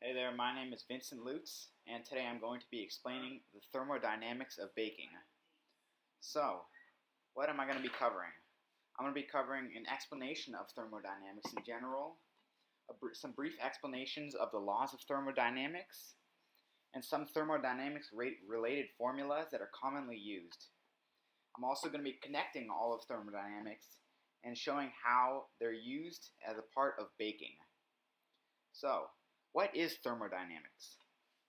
Hey there, my name is Vincent Lutz, and today I'm going to be explaining the thermodynamics of baking. So, what am I going to be covering? I'm going to be covering an explanation of thermodynamics in general, some brief explanations of the laws of thermodynamics, and some thermodynamics-related formulas that are commonly used. I'm also going to be connecting all of thermodynamics and showing how they're used as a part of baking. So, what is thermodynamics?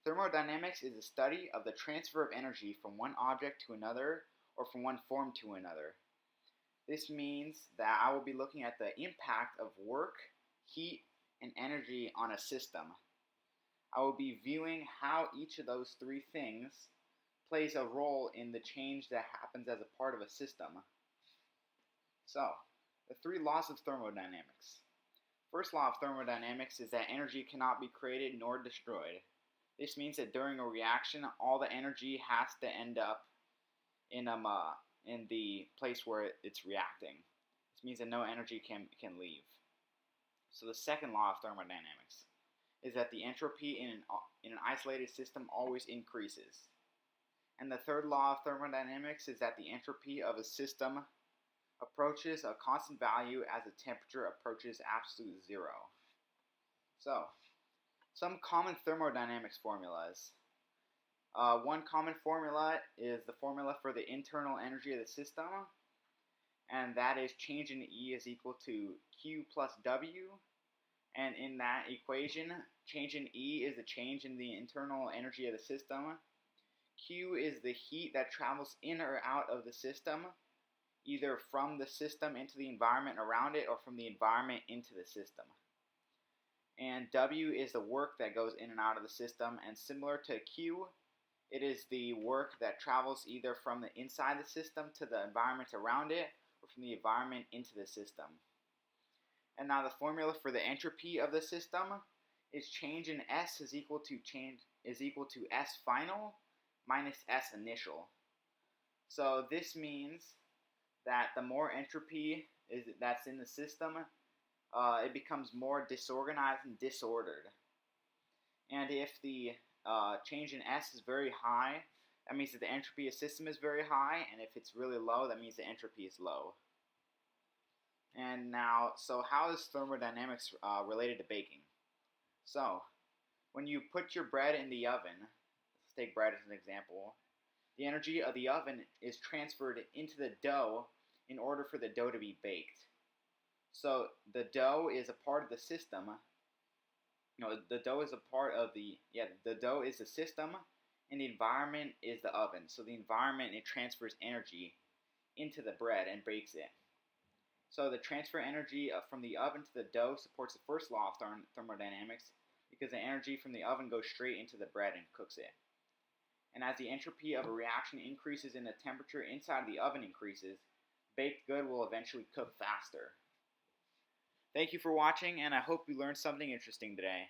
Thermodynamics is the study of the transfer of energy from one object to another or from one form to another. This means that I will be looking at the impact of work, heat, and energy on a system. I will be viewing how each of those three things plays a role in the change that happens as a part of a system. So, the three laws of thermodynamics. First law of thermodynamics is that energy cannot be created nor destroyed. This means that during a reaction, all the energy has to end up in the place where it's reacting. This means that no energy can leave. So the second law of thermodynamics is that the entropy in an isolated system always increases. And the third law of thermodynamics is that the entropy of a system approaches a constant value as the temperature approaches absolute zero. So, some common thermodynamics formulas. One common formula is the formula for the internal energy of the system, and that is change in E is equal to Q plus W. And in that equation, change in E is the change in the internal energy of the system. Q is the heat that travels in or out of the system, either from the system into the environment around it or from the environment into the system. And W is the work that goes in and out of the system, and similar to Q, it is the work that travels either from the inside the system to the environment around it or from the environment into the system. And now the formula for the entropy of the system is change in S is equal to S final minus S initial. So this means that the more entropy that's in the system, it becomes more disorganized and disordered. And if the change in S is very high, that means that the entropy of the system is very high, and if it's really low, that means the entropy is low. And now, so how is thermodynamics related to baking? So, when you put your bread in the oven, let's take bread as an example, the energy of the oven is transferred into the dough in order for the dough to be baked. So the dough is a part of the system. The dough is a part of the dough is the system, and the environment is the oven. So the environment, it transfers energy into the bread and bakes it. So the transfer energy from the oven to the dough supports the first law of thermodynamics because the energy from the oven goes straight into the bread and cooks it. And as the entropy of a reaction increases and the temperature inside the oven increases, baked good will eventually cook faster. Thank you for watching, and I hope you learned something interesting today.